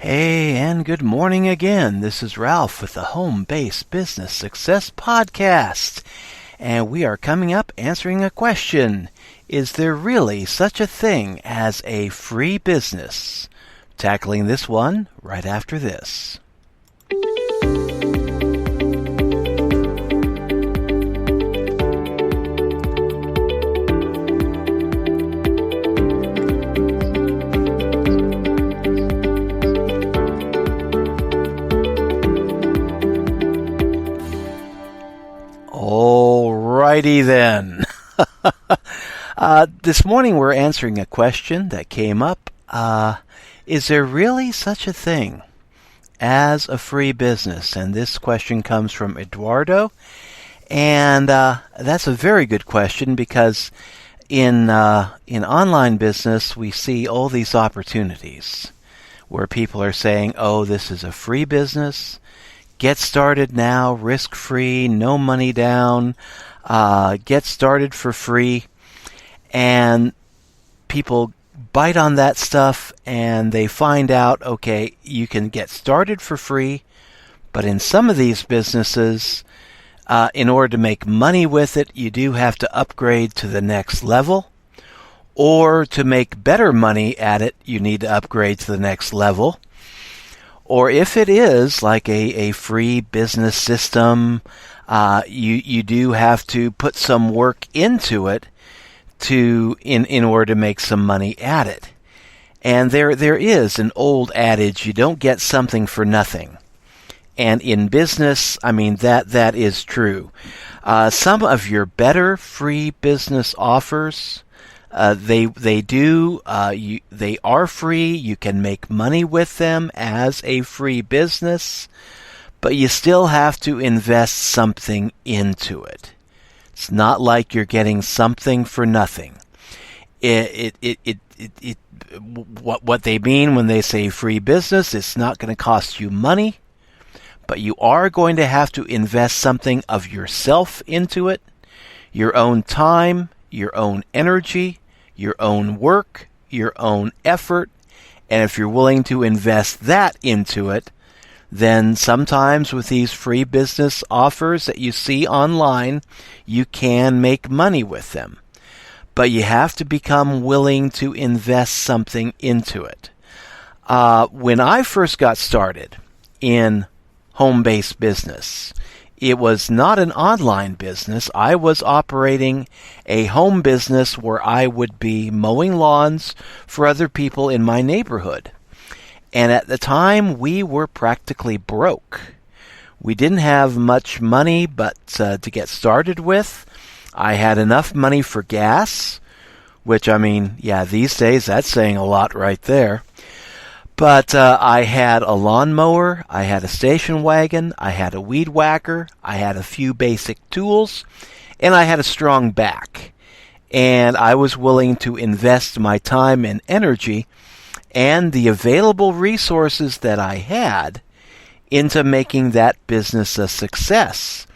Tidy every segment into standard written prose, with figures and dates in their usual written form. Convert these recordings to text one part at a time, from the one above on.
Hey, and good morning again. This is Ralph with the Home-Based Business Success Podcast. And we are coming up answering a question. Is there really such a thing as a free business? Tackling this one right after this. Alrighty then. This morning we're answering a question that came up. Is there really such a thing as a free business? And this question comes from Eduardo. And that's a very good question because in online business we see all these opportunities where people are saying, oh, this is a free business. Get started now, risk-free, no money down, get started for free. And people bite on that stuff and they find out, okay, you can get started for free, but in some of these businesses, in order to make money with it, you do have to upgrade to the next level. Or to make better money at it, you need to upgrade to the next level. Or if it is like a free business system, you do have to put some work into it in order to make some money at it. And there is an old adage, you don't get something for nothing. And in business, I mean, that is true. Some of your better free business offers, they are free. You can make money with them as a free business, but you still have to invest something into it. It's not like you're getting something for nothing. What they mean when they say free business, it's not going to cost you money, but you are going to have to invest something of yourself into it, your own time, your own energy, your own work, your own effort, and if you're willing to invest that into it, then sometimes with these free business offers that you see online, you can make money with them. But you have to become willing to invest something into it. When I first got started in home-based business, it was not an online business. I was operating a home business where I would be mowing lawns for other people in my neighborhood. And at the time, we were practically broke. We didn't have much money but to get started with. I had enough money for gas, which, I mean, yeah, these days that's saying a lot right there. But I had a lawnmower, I had a station wagon, I had a weed whacker, I had a few basic tools, and I had a strong back. And I was willing to invest my time and energy and the available resources that I had into making that business a success.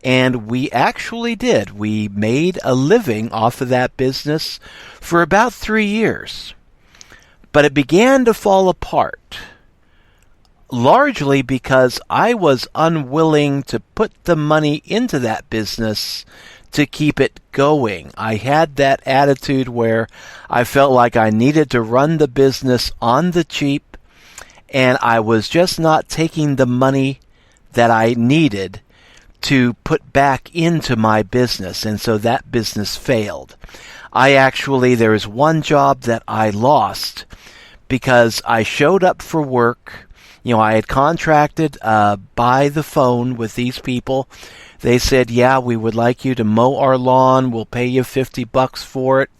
And we actually did. We made a living off of that business for about 3 years. But it began to fall apart, largely because I was unwilling to put the money into that business to keep it going. I had that attitude where I felt like I needed to run the business on the cheap, and I was just not taking the money that I needed to put back into my business, and so that business failed. There was one job that I lost because I showed up for work. I had contracted by the phone with these people. They said, yeah, we would like you to mow our lawn. We'll pay you $50 for it.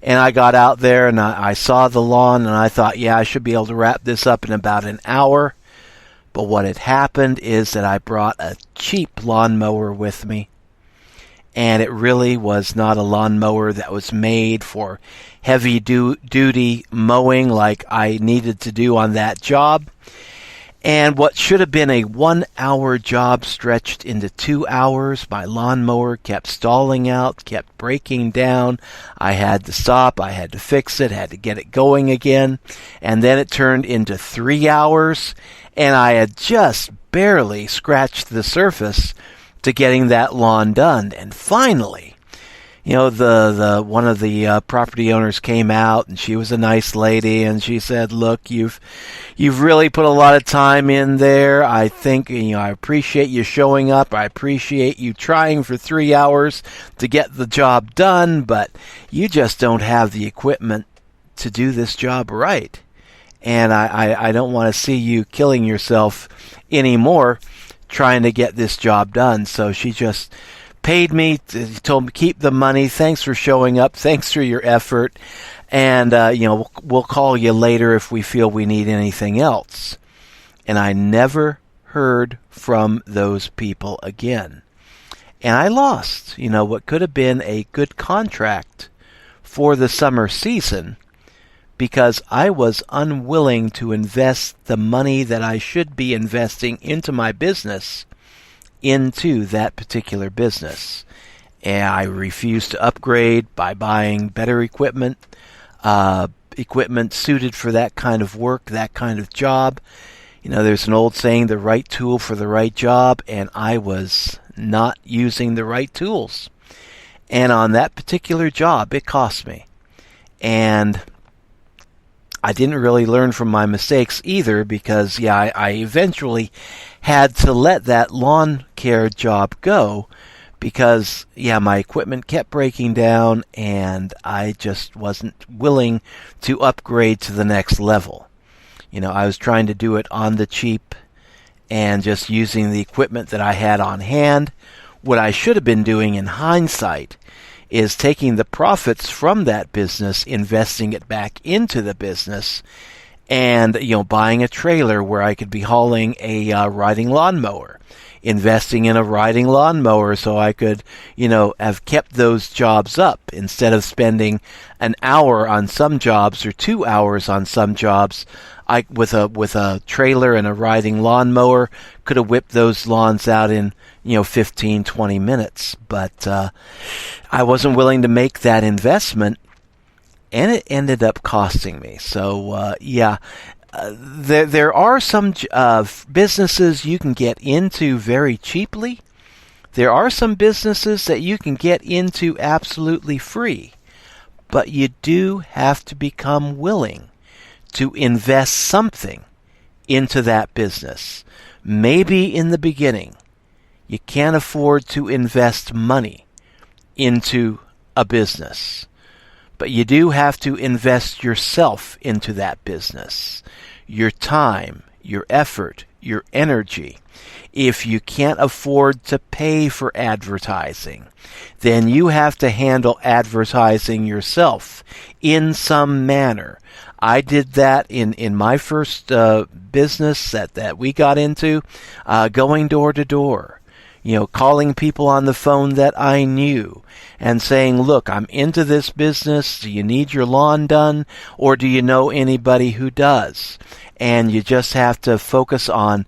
And I got out there and I saw the lawn and I thought, yeah, I should be able to wrap this up in about an hour. But what had happened is that I brought a cheap lawnmower with me. And it really was not a lawnmower that was made for heavy duty mowing like I needed to do on that job. And what should have been a 1 hour job stretched into 2 hours. My lawnmower kept stalling out, kept breaking down. I had to stop, I had to fix it, had to get it going again. And then it turned into 3 hours, and I had just barely scratched the surface to getting that lawn done. And finally, the one of the property owners came out, and she was a nice lady, and she said, "Look, you've really put a lot of time in there. I think I appreciate you showing up. I appreciate you trying for 3 hours to get the job done, but you just don't have the equipment to do this job right. And I don't want to see you killing yourself anymore trying to get this job done." So she just paid me, told me, "Keep the money. Thanks for showing up. Thanks for your effort. And, we'll call you later if we feel we need anything else." And I never heard from those people again. And I lost, what could have been a good contract for the summer season because I was unwilling to invest the money that I should be investing into my business into that particular business. And I refused to upgrade by buying better equipment, equipment suited for that kind of work, that kind of job. There's an old saying, the right tool for the right job, and I was not using the right tools. And on that particular job, it cost me. And I didn't really learn from my mistakes either because, I eventually had to let that lawn care job go because, my equipment kept breaking down and I just wasn't willing to upgrade to the next level. I was trying to do it on the cheap and just using the equipment that I had on hand. What I should have been doing in hindsight is taking the profits from that business, investing it back into the business, and buying a trailer where I could be hauling a riding lawnmower, investing in a riding lawnmower so I could have kept those jobs up instead of spending an hour on some jobs or 2 hours on some jobs. I with a trailer and a riding lawnmower could have whipped those lawns out in 15, 20 minutes, but I wasn't willing to make that investment, and it ended up costing me. So, there are some businesses you can get into very cheaply. There are some businesses that you can get into absolutely free, but you do have to become willing to invest something into that business. Maybe in the beginning, you can't afford to invest money into a business, but you do have to invest yourself into that business, your time, your effort, your energy. If you can't afford to pay for advertising, then you have to handle advertising yourself in some manner. I did that in my first business that we got into, going door to door, calling people on the phone that I knew and saying, "Look, I'm into this business. Do you need your lawn done, or do you know anybody who does?" And you just have to focus on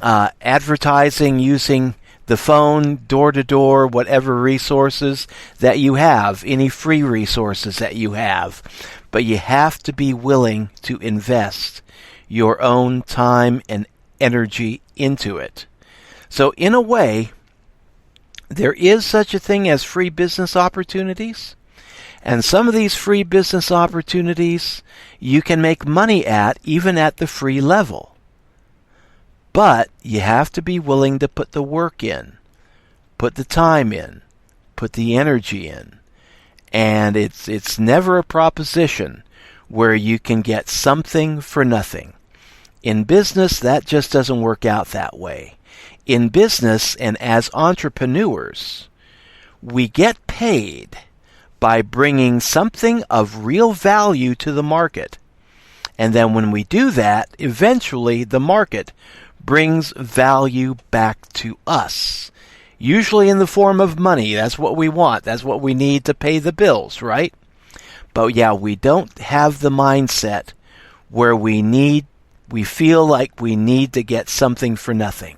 advertising using the phone, door to door, whatever resources that you have, any free resources that you have. But you have to be willing to invest your own time and energy into it. So in a way, there is such a thing as free business opportunities. And some of these free business opportunities you can make money at even at the free level. But you have to be willing to put the work in, put the time in, put the energy in. And it's never a proposition where you can get something for nothing. In business, that just doesn't work out that way. In business and as entrepreneurs, we get paid by bringing something of real value to the market. And then when we do that, eventually the market brings value back to us. Usually in the form of money. That's what we want. That's what we need to pay the bills, right? But we don't have the mindset where we need we feel like we need to get something for nothing.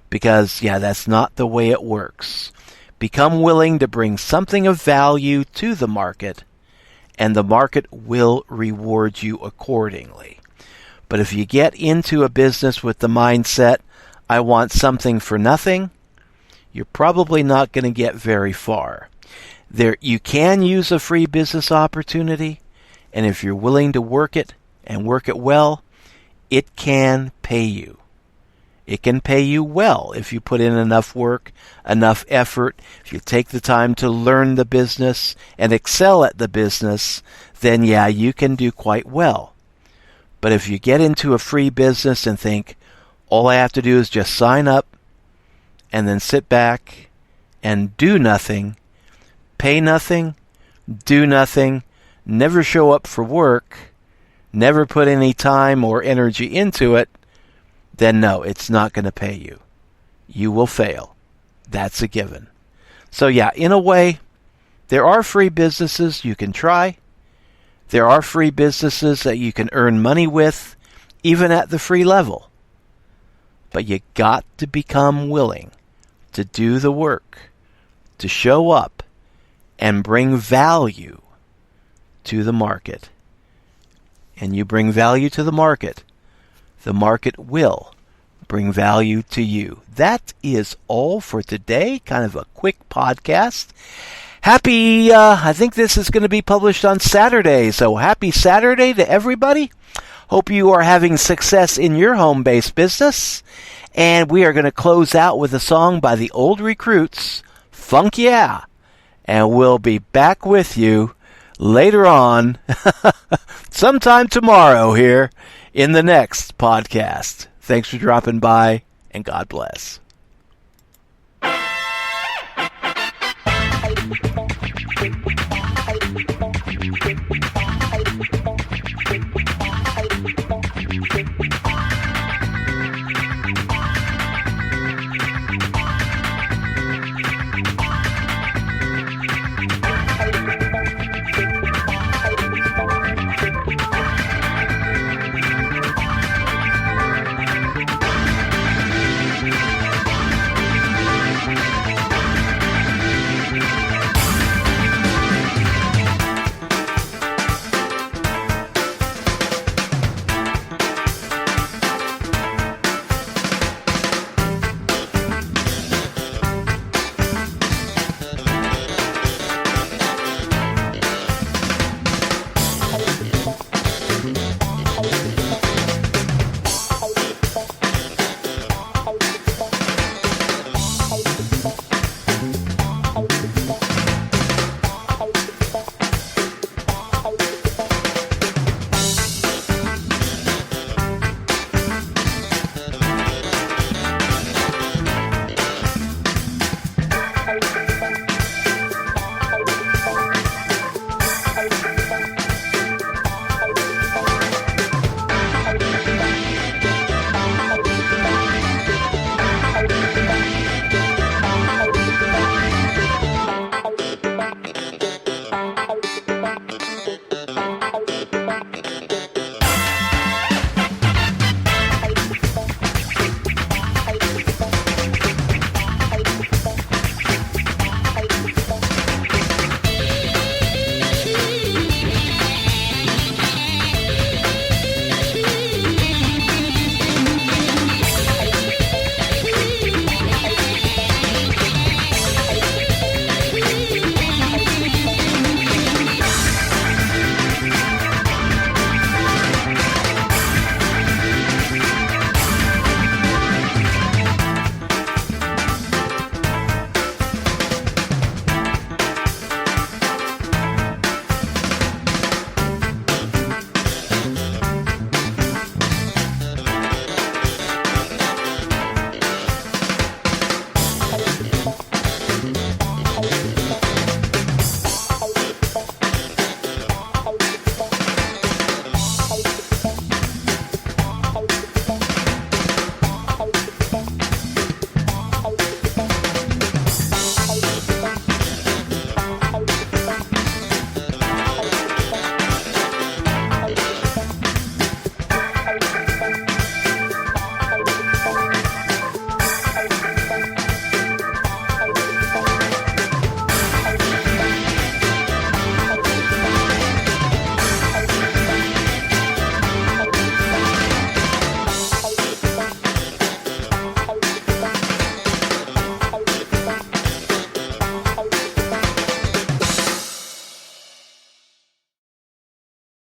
Because, that's not the way it works. Become willing to bring something of value to the market, and the market will reward you accordingly. But if you get into a business with the mindset, I want something for nothing, you're probably not going to get very far. You can use a free business opportunity, and if you're willing to work it and work it well, it can pay you. It can pay you well if you put in enough work, enough effort. If you take the time to learn the business and excel at the business, then you can do quite well. But if you get into a free business and think, all I have to do is just sign up and then sit back and do nothing, pay nothing, do nothing, never show up for work, never put any time or energy into it, then no, it's not going to pay you. You will fail. That's a given. So in a way, there are free businesses you can try. There are free businesses that you can earn money with, even at the free level. But you got to become willing to do the work, to show up, and bring value to the market. And you bring value to the market will bring value to you. That is all for today. Kind of a quick podcast. Happy, I think this is going to be published on Saturday, so happy Saturday to everybody. Hope you are having success in your home-based business. And we are going to close out with a song by the Old Recruits, Funk Yeah. And we'll be back with you later on, sometime tomorrow here in the next podcast. Thanks for dropping by, and God bless.